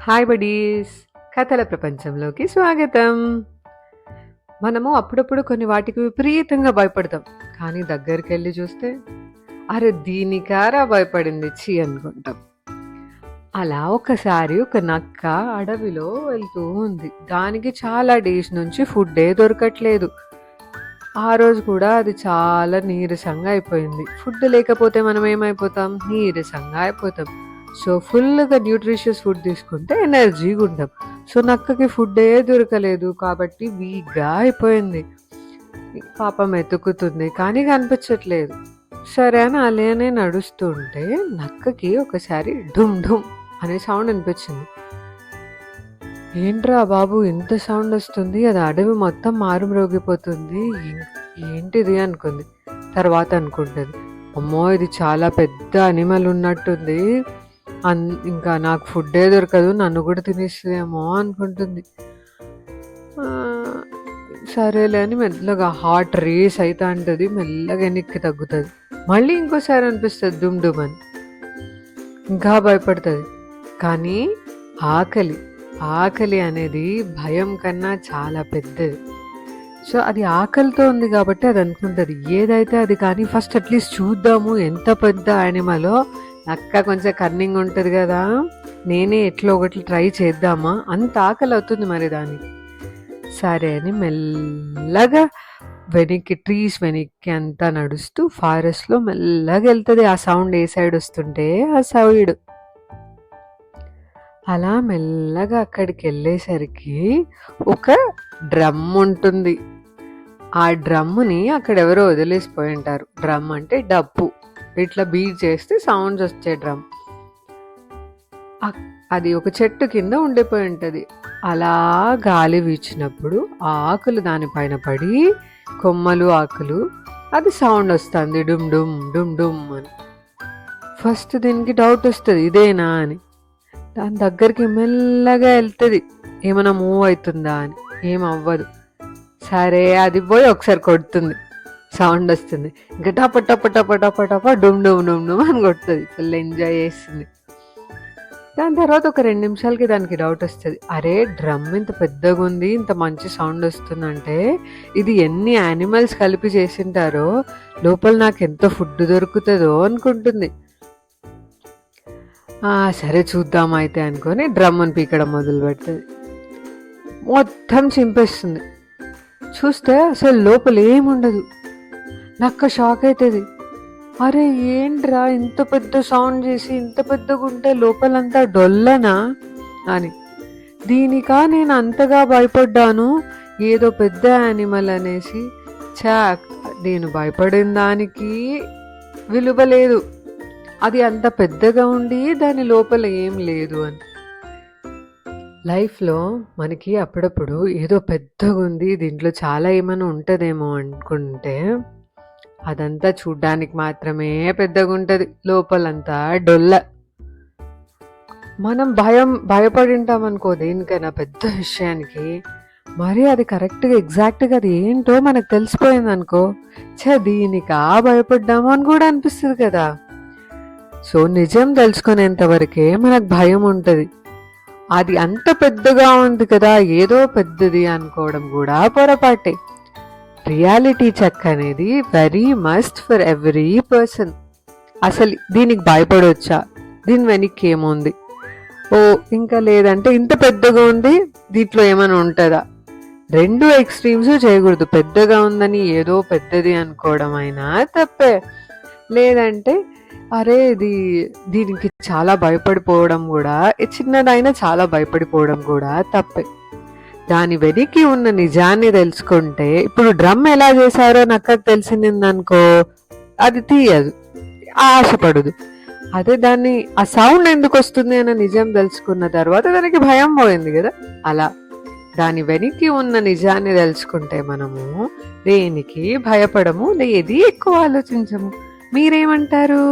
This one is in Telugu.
హాయ్ బడీస్, కథల ప్రపంచంలోకి స్వాగతం. మనము అప్పుడప్పుడు కొన్ని వాటికి విపరీతంగా భయపడతాం, కానీ దగ్గరికి వెళ్ళి చూస్తే అరే దీనికారా భయపడింది చీ అనుకుంటాం. అలా ఒకసారి ఒక నక్క అడవిలో వెళ్తూ ఉంది. దానికి చాలా డేస్ నుంచి ఫుడ్డే దొరకట్లేదు. ఆ రోజు కూడా అది చాలా నీరసంగా అయిపోయింది. ఫుడ్ లేకపోతే మనం ఏమైపోతాం? నీరసంగా అయిపోతాం. సో ఫుల్గా న్యూట్రిషియస్ ఫుడ్ తీసుకుంటే ఎనర్జీగా ఉంటాం. సో నక్కకి ఫుడ్డే దొరకలేదు కాబట్టి వీక్గా అయిపోయింది. పాపం ఎతుకుతుంది కానీ కనిపించట్లేదు. సరే అని అలానే నడుస్తుంటే నక్కకి ఒకసారి ఢుమ్ ఢుమ్ అనే సౌండ్ అనిపించింది. ఏంట్రా బాబు ఇంత సౌండ్ వస్తుంది, అది అడవి మొత్తం మారుమ్రోగిపోతుంది, ఏంటిది అనుకుంది. తర్వాత అనుకుంటుంది, అమ్మో ఇది చాలా పెద్ద అనిమల్ ఉన్నట్టుంది, ఇంకా నాకు ఫుడ్డే దొరకదు, నన్ను కూడా తినేస్తుందేమో అనుకుంటుంది. సరేలే అని మెల్లగా హార్ట్ రేస్ అయితే అంటుంది. మెల్లగా వెనక్కి తగ్గుతుంది. మళ్ళీ ఇంకోసారి అనిపిస్తుంది దుమ్ దుమ్ అని. ఇంకా భయపడుతుంది. కానీ ఆకలి అనేది భయం కన్నా చాలా పెద్దది. సో అది ఆకలితో ఉంది కాబట్టి అది అనుకుంటుంది ఏదైతే అది. కానీ ఫస్ట్ అట్లీస్ట్ చూద్దాము ఎంత పెద్ద యానిమలో. నక్క కొంచెం కన్నింగ్ ఉంటుంది కదా, నేనే ఎట్లా ఒకటి ట్రై చేద్దామా, అంత ఆకలి అవుతుంది మరి దానికి. సరే అని మెల్లగా ట్రీస్ వెనక్కి అంతా నడుస్తూ ఫారెస్ట్లో మెల్లగా వెళ్తుంది. ఆ సౌండ్ ఏ సైడ్ వస్తుంటే ఆ సైడ్. అలా మెల్లగా అక్కడికి వెళ్ళేసరికి ఒక డ్రమ్ ఉంటుంది. ఆ డ్రమ్ముని అక్కడ ఎవరో వదిలేసిపోయి ఉంటారు. డ్రమ్ అంటే డప్పు, ఇట్లా బీట్ చేస్తే సౌండ్స్ వచ్చే డ్రమ్. అది ఒక చెట్టు కింద ఉండిపోయి ఉంటుంది. అలా గాలి వీచినప్పుడు ఆ ఆకులు దానిపైన పడి, కొమ్మలు ఆకులు, అది సౌండ్ వస్తుంది డుమ్ డుమ్ డుమ్ డుమ్ అని. ఫస్ట్ దీనికి డౌట్ వస్తుంది ఇదేనా అని. దాని దగ్గరికి మెల్లగా వెళ్తుంది ఏమైనా మూవ్ అవుతుందా అని. ఏం అవ్వదు. సరే అది పోయి ఒకసారి కొడుతుంది, సౌండ్ వస్తుంది. ఇంకా టప టప టప టప టప డుమ్ డుమ్ డుమ్ డుమ్ అని కొడుతుంది. ఫుల్ ఎంజాయ్ చేస్తుంది. దాని తర్వాత ఒక 2 నిమిషాలకి దానికి డౌట్ వస్తుంది, అరే డ్రమ్ ఇంత పెద్దగా ఉంది, ఇంత మంచి సౌండ్ వస్తుందంటే ఇది ఎన్ని యానిమల్స్ కలిపి చేసింటారో, లోపల నాకు ఎంత ఫుడ్ దొరుకుతుందో అనుకుంటుంది. సరే చూద్దాం అయితే అనుకొని డ్రమ్ని పీకడం మొదలు పెడుతుంది. మొత్తం చింపేస్తుంది. చూస్తే అసలు లోపల ఏముండదు. నక్క షాక్ అవుతుంది. అరే ఏంట్రా ఇంత పెద్ద సౌండ్ చేసి ఇంత పెద్దగా ఉంటే లోపలంతా డొల్లనా అని. దీనికా నేను అంతగా భయపడ్డాను, ఏదో పెద్ద యానిమల్ అనేసి. నేను భయపడిన దానికి విలువ లేదు, అది అంత పెద్దగా ఉండి దాని లోపల ఏం లేదు అని. లైఫ్లో మనకి అప్పుడప్పుడు ఏదో పెద్దగా ఉంది, దీంట్లో చాలా ఏమైనా ఉంటుందేమో అనుకుంటే అదంతా చూడ్డానికి మాత్రమే పెద్దగా ఉంటుంది, లోపలంతా డొల్ల. మనం భయపడి ఉంటాం అనుకో దేనికైనా పెద్ద విషయానికి, మరి అది కరెక్ట్గా ఎగ్జాక్ట్గా అది ఏంటో మనకు తెలిసిపోయింది అనుకో, దీనికా భయపడ్డాము అని కూడా అనిపిస్తుంది కదా. సో నిజం తెలుసుకునేంత వరకే మనకు భయం ఉంటుంది. అది అంత పెద్దగా ఉంది కదా ఏదో పెద్దది అనుకోవడం కూడా పొరపాటే. రియాలిటీ చెక్ అనేది very must for every person. అసలు దీనికి భయపడవచ్చా, దీని వెనక్కి ఏముంది, ఇంకా లేదంటే ఇంత పెద్దగా ఉంది దీంట్లో ఏమైనా ఉంటుందా. 2 ఎక్స్ట్రీమ్స్ చేయకూడదు. పెద్దగా ఉందని ఏదో పెద్దది అనుకోవడం అయినా తప్పే, లేదంటే అరే దీనికి చాలా భయపడిపోవడం కూడా, చిన్నదైనా చాలా భయపడిపోవడం కూడా తప్పే. దాని వెనక్కి ఉన్న నిజాన్ని తెలుసుకుంటే, ఇప్పుడు డ్రమ్ ఎలా చేశారో నక్కకు తెలిసిందనుకో, అది తీయదు, ఆశపడదు. అదే దాన్ని ఆ సౌండ్ ఎందుకు వస్తుంది అన్న నిజం తెలుసుకున్న తర్వాత దానికి భయం పోయింది కదా. అలా దాని వెనక్కి ఉన్న నిజాన్ని తెలుసుకుంటే మనము దేనికి భయపడము, ఏది ఎక్కువ ఆలోచించము. మీరేమంటారు?